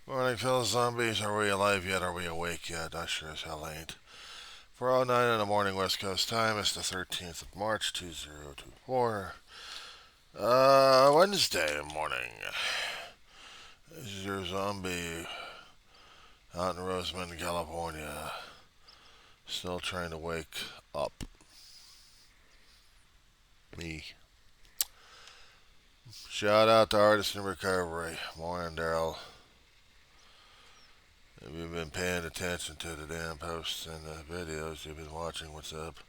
Morning, fellow zombies. Are we alive yet? Are we awake yet? I sure as hell ain't. 4:09 in the morning, West Coast time. It's the 13th of March, 2024. Wednesday morning. This is your zombie out in Roseman, California. Still trying to wake up. Me. Shout out to Artists in Recovery. Morning, Daryl. If you've been paying attention to the damn posts and the videos you've been watching, what's up?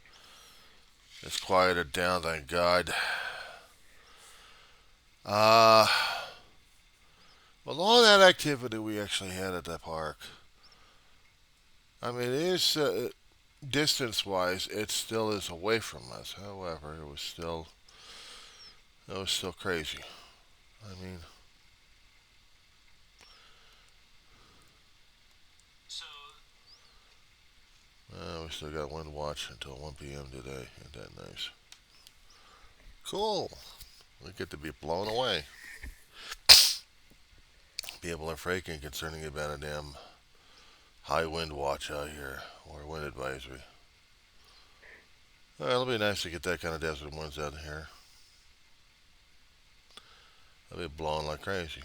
It's quieted down, thank God. Uh, well, all that activity we actually had at that park, I mean, it is distance-wise, it still is away from us. However, it was still crazy. I mean, we still got wind watch until 1 p.m. today. Ain't that nice? Cool. We get to be blown away. People are freaking concerning about a damn high wind watch out here or wind advisory. Well, it'll be nice to get that kind of desert winds out here. They'll be blowing like crazy.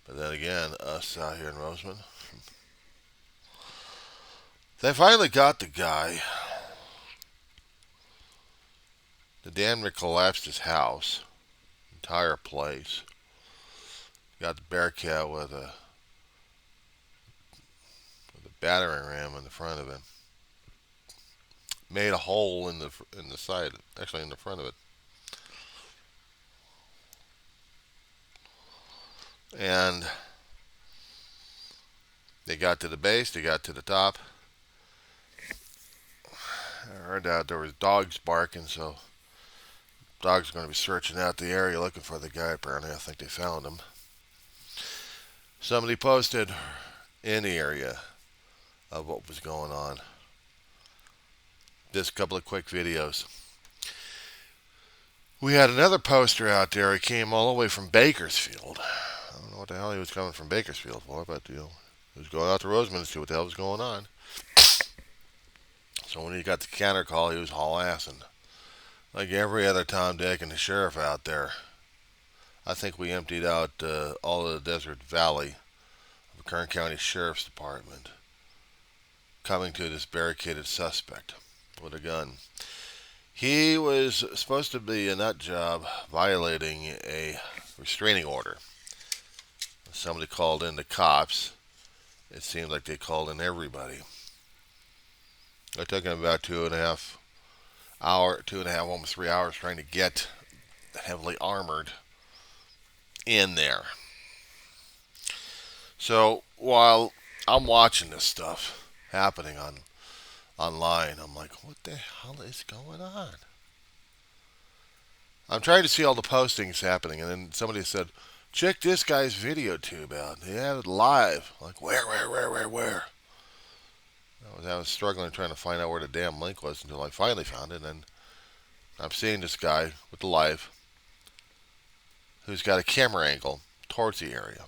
But then again, us out here in Roseman, they finally got the guy. The damn near collapsed his house, entire place. Got the Bearcat with a battering ram in the front of him. Made a hole in the side, actually in the front of it. And they got to the base. They got to the top. I heard that there was dogs barking, so dogs are going to be searching out the area looking for the guy. Apparently, I think they found him. Somebody posted in the area of what was going on. Just a couple of quick videos. We had another poster out there. He came all the way from Bakersfield. I don't know what the hell he was coming from Bakersfield for, but he was going out to Roseman to see what the hell was going on. So when he got the counter call, he was haul assing. Like every other Tom, Dick, and the sheriff out there. I think we emptied out all of the Desert Valley of the Kern County Sheriff's Department, coming to this barricaded suspect with a gun. He was supposed to be in that job violating a restraining order. Somebody called in the cops. It seemed like they called in everybody. It took him about 2.5, almost 3 hours trying to get heavily armored in there. So while I'm watching this stuff happening online, I'm like, what the hell is going on? I'm trying to see all the postings happening, and then somebody said, check this guy's video tube out. They have it live. Like, where? I was struggling trying to find out where the damn link was until I finally found it, and I'm seeing this guy with the live who's got a camera angle towards the area.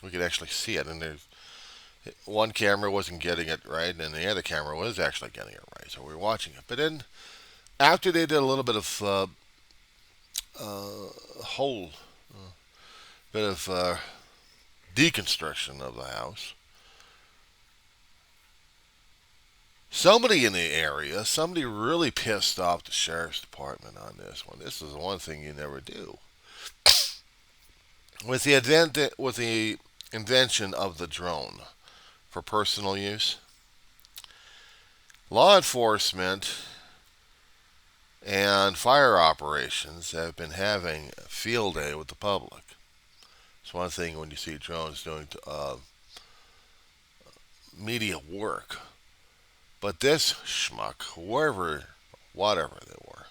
We could actually see it, and there's one camera wasn't getting it right, and the other camera was actually getting it right, so we were watching it. But then, after they did a little bit of whole bit of deconstruction of the house, somebody in the area, somebody really pissed off the sheriff's department on this one. This is the one thing you never do. With the invention of the drone for personal use, law enforcement and fire operations have been having a field day with the public. It's one thing when you see drones doing media work, but this schmuck, whatever they were,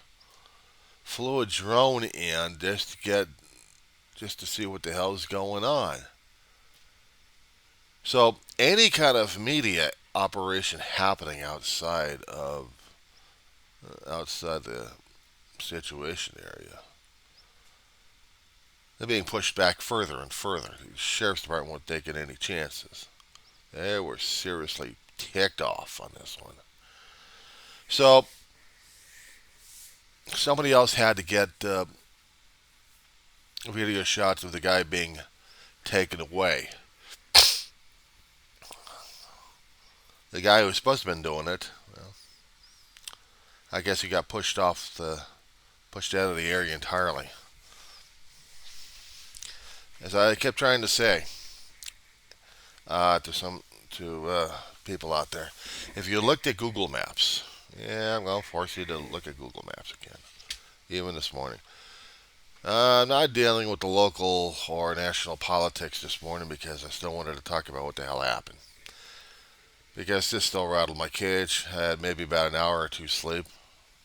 flew a drone in just to see what the hell is going on. So any kind of media operation happening outside the situation area, They're being pushed back further and further. The sheriff's department wasn't taking any chances. They were seriously ticked off on this one. So somebody else had to get video shots of the guy being taken away. The guy who was supposed to have been doing it, well, I guess he got pushed out of the area entirely. As I kept trying to say to people out there, if you looked at Google Maps, yeah, I'm going to force you to look at Google Maps again, even this morning. I'm not dealing with the local or national politics this morning because I still wanted to talk about what the hell happened. Because this still rattled my cage. I had maybe about an hour or two sleep.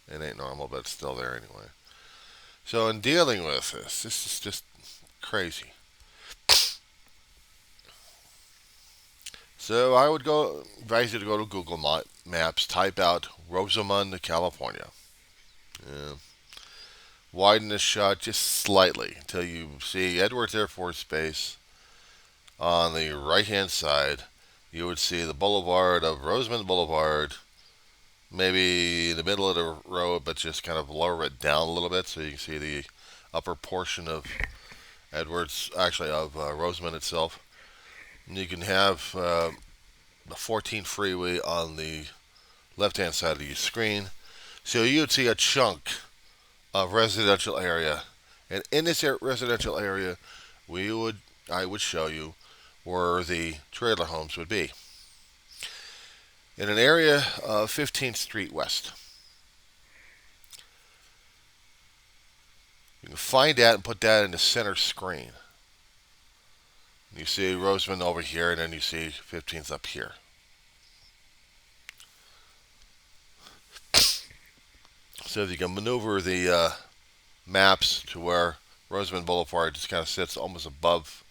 It ain't normal, but it's still there anyway. So in dealing with this is just crazy. So I would advise you to go to Google Maps, type out Rosamond, California. Yeah. Widen the shot just slightly until you see Edwards Air Force Base on the right-hand side. You would see the boulevard of Rosamond Boulevard, maybe in the middle of the road, but just kind of lower it down a little bit so you can see the upper portion of Rosamond itself. And you can have the 14 freeway on the left-hand side of your screen. So you would see a chunk of residential area, and in this residential area, I would show you where the trailer homes would be. In an area of 15th Street West. You can find that and put that in the center screen. You see Rosamond over here, and then you see 15th up here. So if you can maneuver the maps to where Rosamond Boulevard just kind of sits almost above.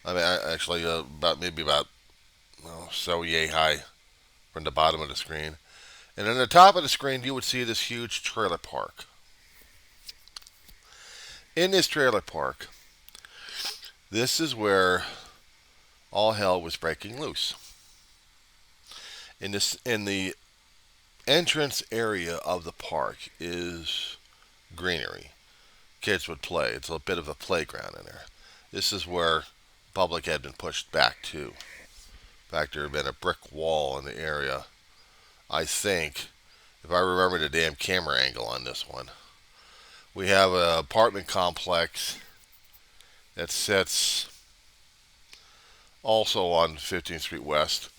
About so yay high from the bottom of the screen. And on the top of the screen, you would see this huge trailer park. In this trailer park, this is where all hell was breaking loose. In the entrance area of the park is greenery. Kids would play. It's a bit of a playground in there. This is where the public had been pushed back to. In fact, there had been a brick wall in the area. I think, if I remember the damn camera angle on this one, we have an apartment complex that sits also on 15th Street West.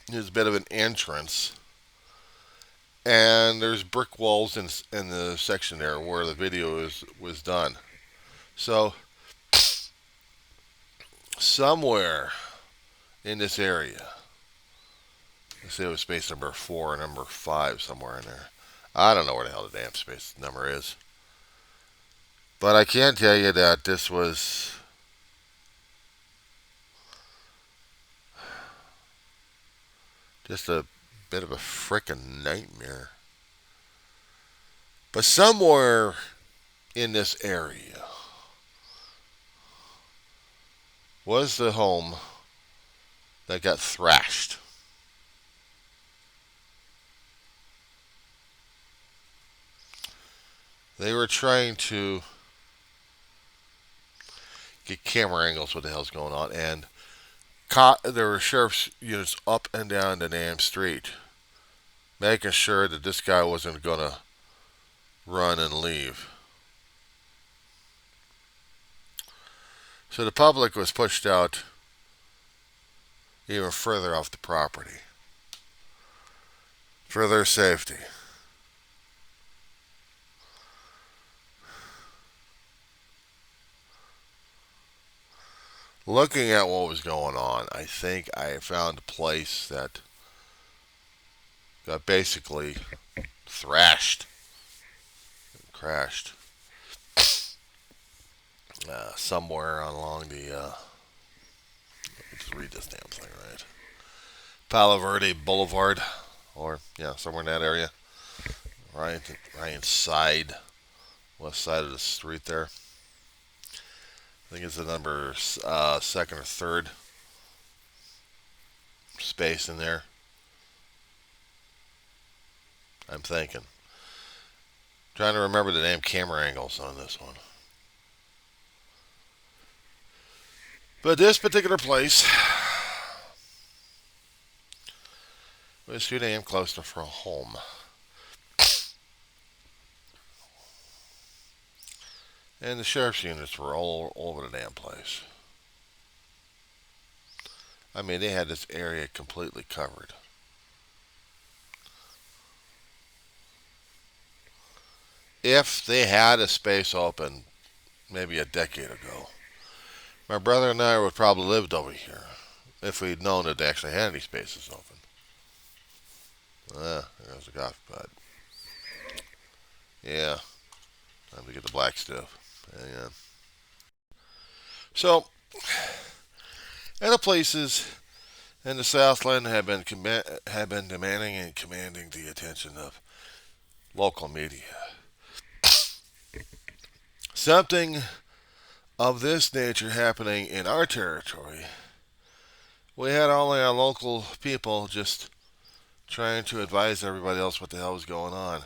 There's a bit of an entrance, and there's brick walls in the section there where the video was done. So somewhere in this area, let's say it was space number 4 or number 5, somewhere in there. I don't know where the hell the damn space number is. But I can tell you that this was just a bit of a frickin' nightmare. But somewhere in this area was the home that got thrashed. They were trying to get camera angles, what the hell's going on, and there were sheriff's units up and down the damn street, making sure that this guy wasn't going to run and leave. So the public was pushed out even further off the property for their safety. Looking at what was going on, I think I found a place that got basically thrashed and crashed somewhere along the let's read this damn thing right, Palo Verde Boulevard, or somewhere in that area, right inside west side of the street there. think it's the number second or third space in there. I'm thinking. Trying to remember the damn camera angles on this one. But this particular place was too damn close to for a home. And the sheriff's units were all over the damn place. I mean, they had this area completely covered. If they had a space open maybe a decade ago, my brother and I would probably lived over here if we'd known that they actually had any spaces open. There's a golf bud. Yeah, time to get the black stuff. Yeah. So, other places in the Southland have been demanding and commanding the attention of local media. Something of this nature happening in our territory, we had only our local people just trying to advise everybody else what the hell was going on.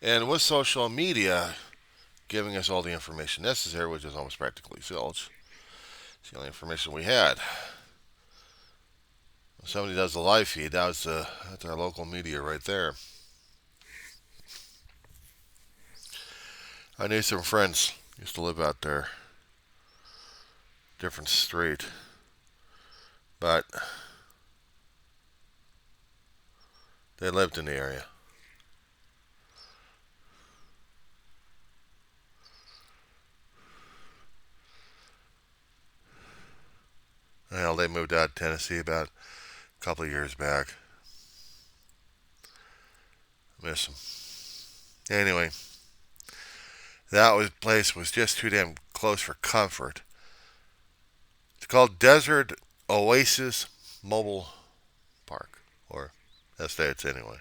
And with social media giving us all the information necessary, which is almost practically zilch, it's the only information we had. When somebody does a live feed, that's our local media right there. I knew some friends used to live out there, different street, but they lived in the area. Well, they moved out to Tennessee about a couple of years back. Miss them. Anyway, that place was just too damn close for comfort. It's called Desert Oasis Mobile Park, or that's states anyway.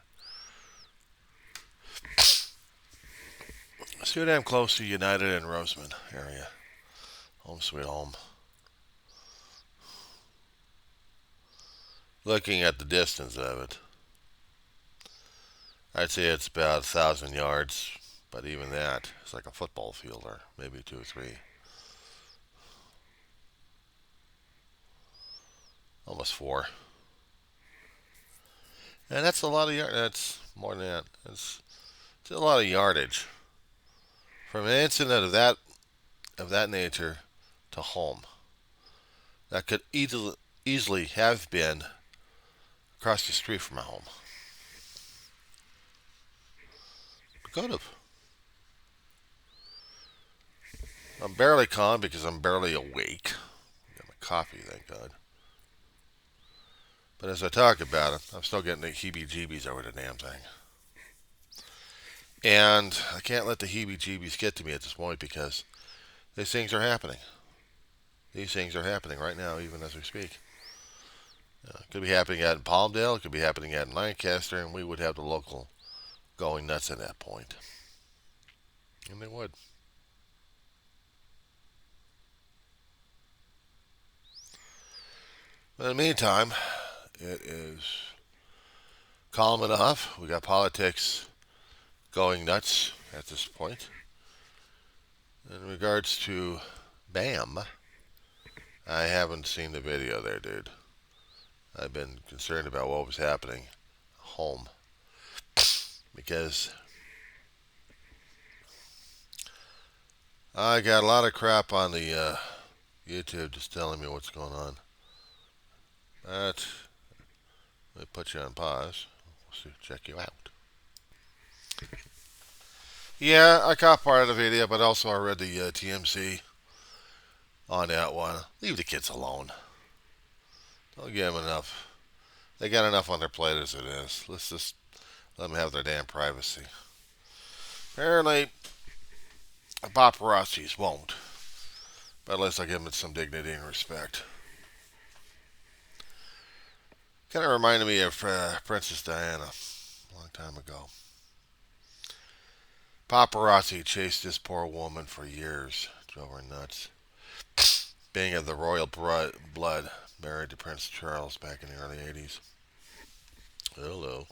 It's too damn close to United and Roseman area. Home sweet home. Looking at the distance of it, I'd say it's about 1,000 yards, but even that, it's like a football field, or maybe 2 or 3. Almost 4. And that's a lot of yard. That's more than that. It's a lot of yardage from an incident of that nature to home. That could easily have been across the street from my home. Could have. I'm barely calm because I'm barely awake. Got my coffee, thank God. But as I talk about it, I'm still getting the heebie-jeebies over the damn thing. And I can't let the heebie-jeebies get to me at this point because these things are happening. These things are happening right now, even as we speak. It could be happening out in Palmdale, it could be happening out in Lancaster, and we would have the local going nuts at that point. And they would. But in the meantime, it is calm enough. We got politics going nuts at this point. In regards to BAM, I haven't seen the video there, dude. I've been concerned about what was happening home because I got a lot of crap on the YouTube just telling me what's going on. But let me put you on pause. We'll check you out. Yeah, I caught part of the video, but also I read the TMC on that one. Leave the kids alone. Don't give them enough. They got enough on their plate as it is. Let's just let them have their damn privacy. Apparently, paparazzis won't. But at least I give them some dignity and respect. Kind of reminded me of Princess Diana a long time ago. Paparazzi chased this poor woman for years. Drove her nuts. being of the royal blood, married to Prince Charles back in the early 80s. Hello.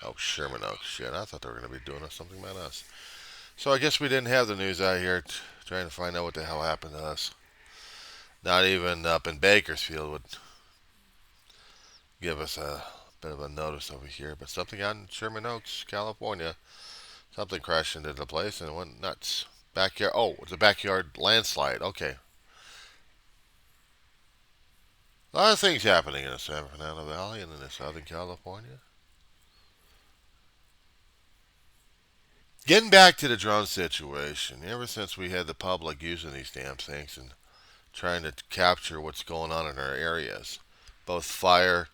Oh, Sherman Oaks. Shit, I thought they were going to be doing something about us. So I guess we didn't have the news out here trying to find out what the hell happened to us. Not even up in Bakersfield would give us a bit of a notice over here. But something out in Sherman Oaks, California, something crashed into the place and it went nuts. Backyard. Oh, it's a backyard landslide. Okay. A lot of things happening in the San Fernando Valley and in Southern California. Getting back to the drone situation, ever since we had the public using these damn things and trying to capture what's going on in our areas, both fire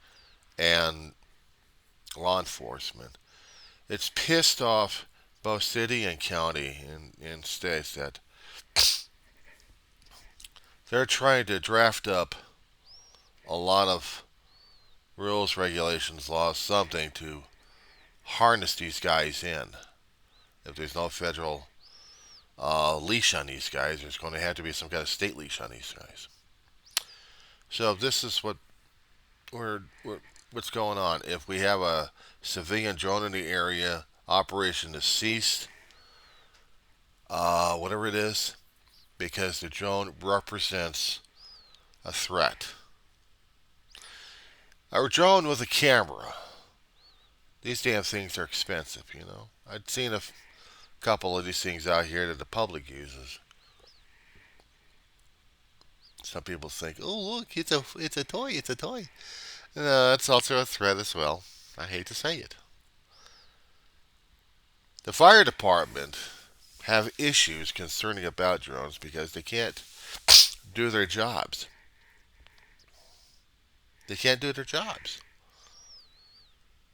and law enforcement, it's pissed off both city and county and states that they're trying to draft up a lot of rules, regulations, laws, something to harness these guys in. If there's no federal leash on these guys, there's going to have to be some kind of state leash on these guys. So this is what's going on. If we have a civilian drone in the area, operation is ceased, whatever it is, because the drone represents a threat. Our drone with a camera. These damn things are expensive, you know. I'd seen a couple of these things out here that the public uses. Some people think, "Oh, look, it's a toy, it's a toy." No, it's also a threat as well. I hate to say it. The fire department have issues concerning about drones because they can't do their jobs. They can't do their jobs.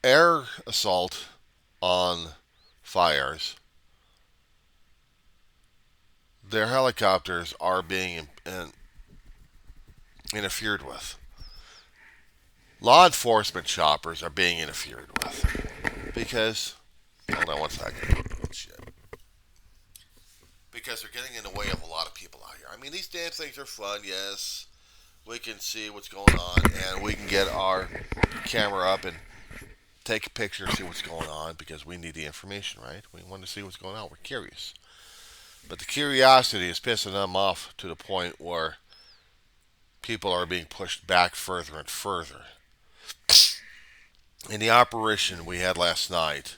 Air assault on fires. Their helicopters are being interfered with. Law enforcement choppers are being interfered with because, hold on one second. Shit. Because they're getting in the way of a lot of people out here. I mean, these damn things are fun, yes. We can see what's going on, and we can get our camera up and take a picture, see what's going on, because we need the information, right? We want to see what's going on. We're curious. But the curiosity is pissing them off to the point where people are being pushed back further and further. In the operation we had last night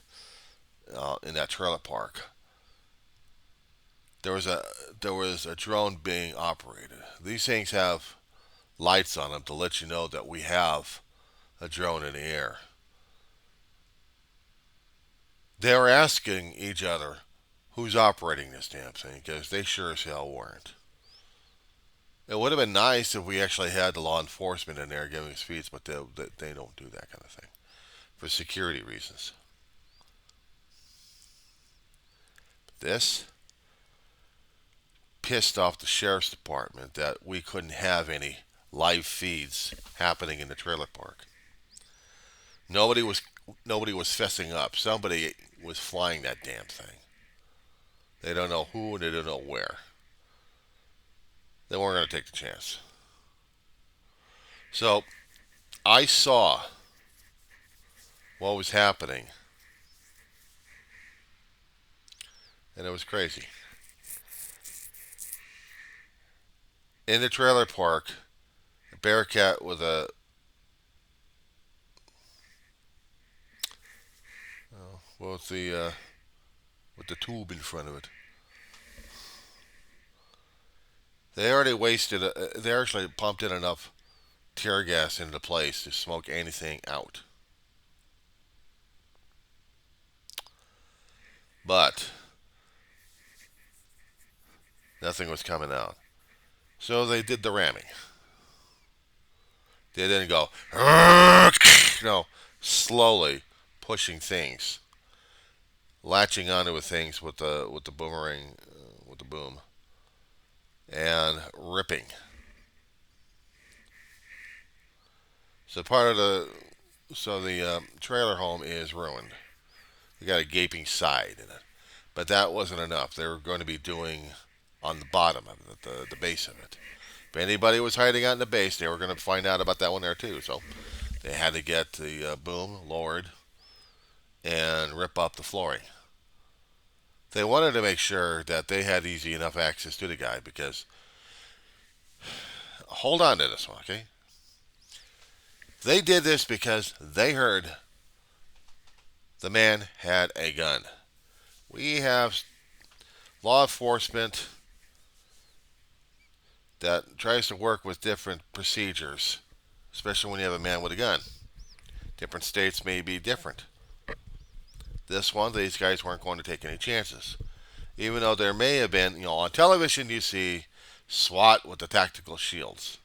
in that trailer park, there was a drone being operated. These things have lights on them to let you know that we have a drone in the air. They were asking each other who's operating this damn thing because they sure as hell weren't. It would have been nice if we actually had the law enforcement in there giving speeds, but they don't do that kind of thing for security reasons. This pissed off the sheriff's department that we couldn't have any live feeds happening in the trailer park. Nobody was nobody was fessing up. Somebody was flying that damn thing. They don't know who and they don't know where. They weren't going to take the chance. So I saw what was happening, and it was crazy. In the trailer park, a Bearcat with a well, with the tube in front of it. They already wasted. They actually pumped in enough tear gas into the place to smoke anything out. But nothing was coming out. So they did the ramming. They didn't go, no, slowly pushing things, latching onto things with the boomerang, with the boom, and ripping. So part of the trailer home is ruined. We got a gaping side in it. But that wasn't enough. They were going to be doing on the bottom of it, the base of it. If anybody was hiding out in the base, they were going to find out about that one there too. So they had to get the boom lowered and rip up the flooring. They wanted to make sure that they had easy enough access to the guy because, hold on to this one, okay? They did this because they heard the man had a gun. We have law enforcement that tries to work with different procedures, especially when you have a man with a gun. Different states may be different. This one, these guys weren't going to take any chances. Even though there may have been, on television you see SWAT with the tactical shields.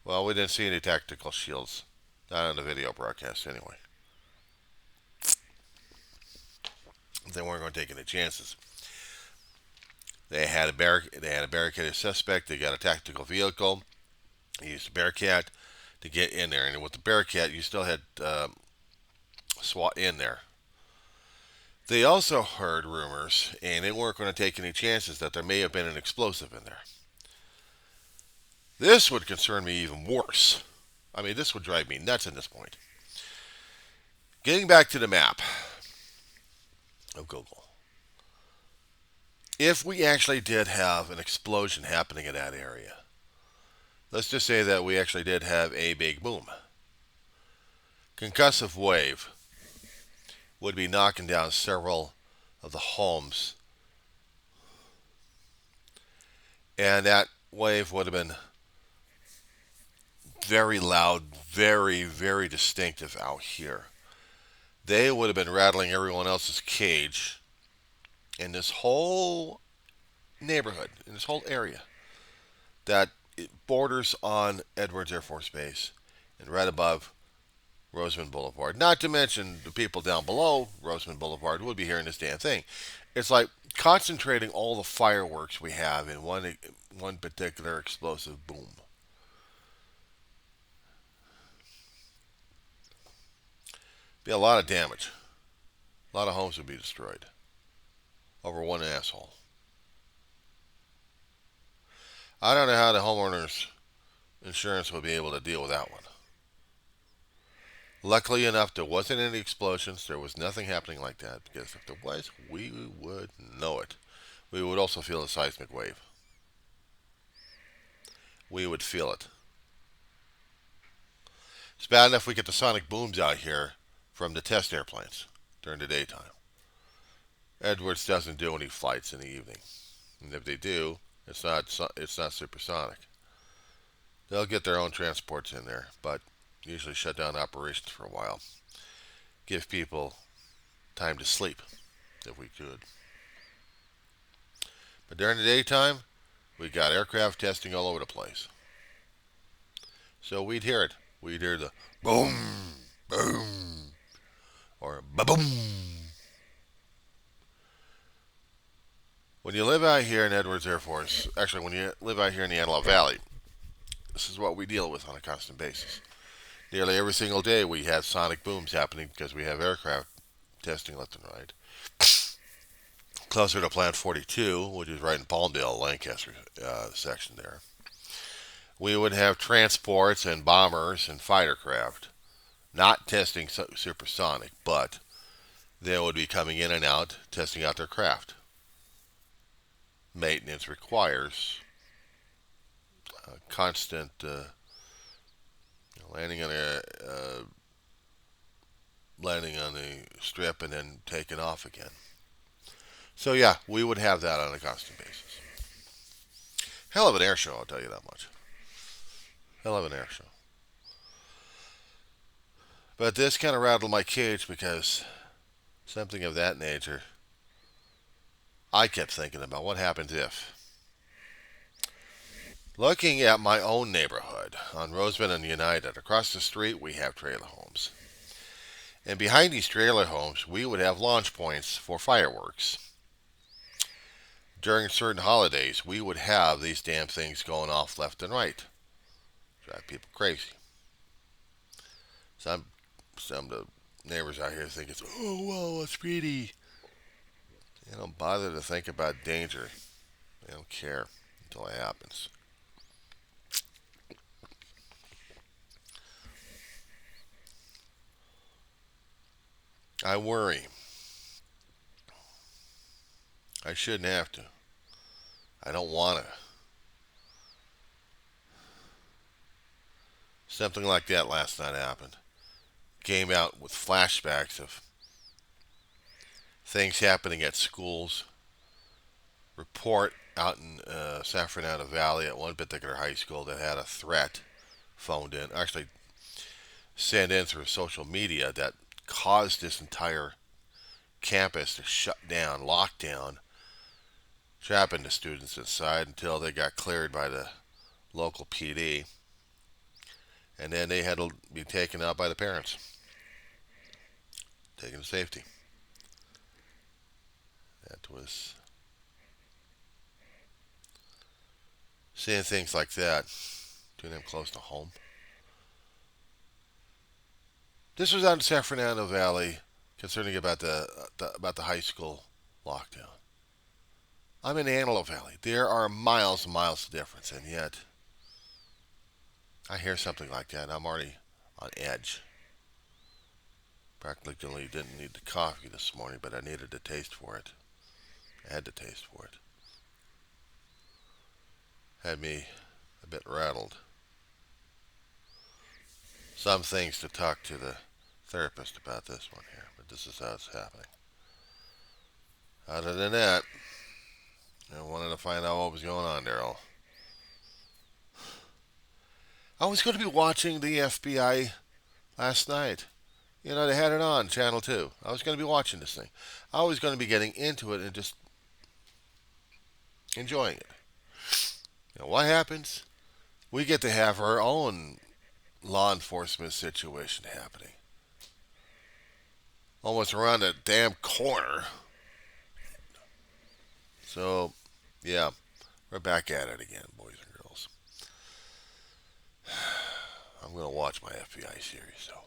Well, we didn't see any tactical shields. Not on the video broadcast anyway. They weren't going to take any chances. They had a barricaded suspect. They got a tactical vehicle. They used a Bearcat to get in there, and with the Bearcat, you still had SWAT in there. They also heard rumors, and they weren't going to take any chances that there may have been an explosive in there. This would concern me even worse. I mean, this would drive me nuts at this point. Getting back to the map of Google. If we actually did have an explosion happening in that area, let's just say that we actually did have a big boom. Concussive wave would be knocking down several of the homes. And that wave would have been very loud, very, very distinctive out here. They would have been rattling everyone else's cage in this whole neighborhood, in this whole area that it borders on Edwards Air Force Base and right above Roseman Boulevard. Not to mention the people down below Roseman Boulevard would be hearing this damn thing. It's like concentrating all the fireworks we have in one particular explosive boom. Be a lot of damage. A lot of homes would be destroyed over one asshole. I don't know how the homeowners insurance will be able to deal with that one. Luckily enough, there wasn't any explosions. There was nothing happening like that, because if there was, we would know it. We would also feel a seismic wave. We would feel it. It's bad enough we get the sonic booms out here from the test airplanes during the daytime. Edwards doesn't do any flights in the evening, and if they do, it's not supersonic. They'll get their own transports in there, but usually shut down operations for a while. Give people time to sleep, if we could. But during the daytime, we got aircraft testing all over the place. So we'd hear it. We'd hear the boom, boom, or ba-boom. When you live out here in Edwards Air Force, actually when you live out here in the Antelope Valley, this is what we deal with on a constant basis. Nearly every single day we have sonic booms happening because we have aircraft testing left and right. Closer to Plant 42, which is right in Palmdale, Lancaster section there, we would have transports and bombers and fighter craft not testing supersonic, but they would be coming in and out testing out their craft. Maintenance requires constant landing on the strip and then taking off again. So yeah, we would have that on a constant basis. Hell of an air show, I'll tell you that much. Hell of an air show. But this kind of rattled my cage because something of that nature, I kept thinking about what happens if. Looking at my own neighborhood on Roseman and United, across the street we have trailer homes. And behind these trailer homes, we would have launch points for fireworks. During certain holidays, we would have these damn things going off left and right. Drive people crazy. Some of the neighbors out here think it's, oh, well, it's pretty. don't bother to think about danger. They don't care until it happens. I worry. I shouldn't have to. I don't want to. Something like that last night happened. Came out with flashbacks of things happening at schools. Report out in San Fernando Valley at one particular high school that had a threat phoned in, actually sent in through social media that caused this entire campus to shut down, lock down, trapping the students inside until they got cleared by the local PD. And then they had to be taken out by the parents, taken to safety. That was seeing things like that, doing them close to home. This was out in San Fernando Valley, concerning about the high school lockdown. I'm in Antelope Valley. There are miles and miles of difference, and yet I hear something like that, and I'm already on edge. Practically didn't need the coffee this morning, but I needed a taste for it. I had to taste for it. Had me a bit rattled. Some things to talk to the therapist about this one here, but this is how it's happening. Other than that, I wanted to find out what was going on, Daryl. I was going to be watching the FBI last night. You know, they had it on Channel 2. I was going to be watching this thing. I was going to be getting into it and just enjoying it. You know, what happens? We get to have our own law enforcement situation happening. Almost around the damn corner. So, yeah, we're back at it again, boys and girls. I'm going to watch my FBI series, though.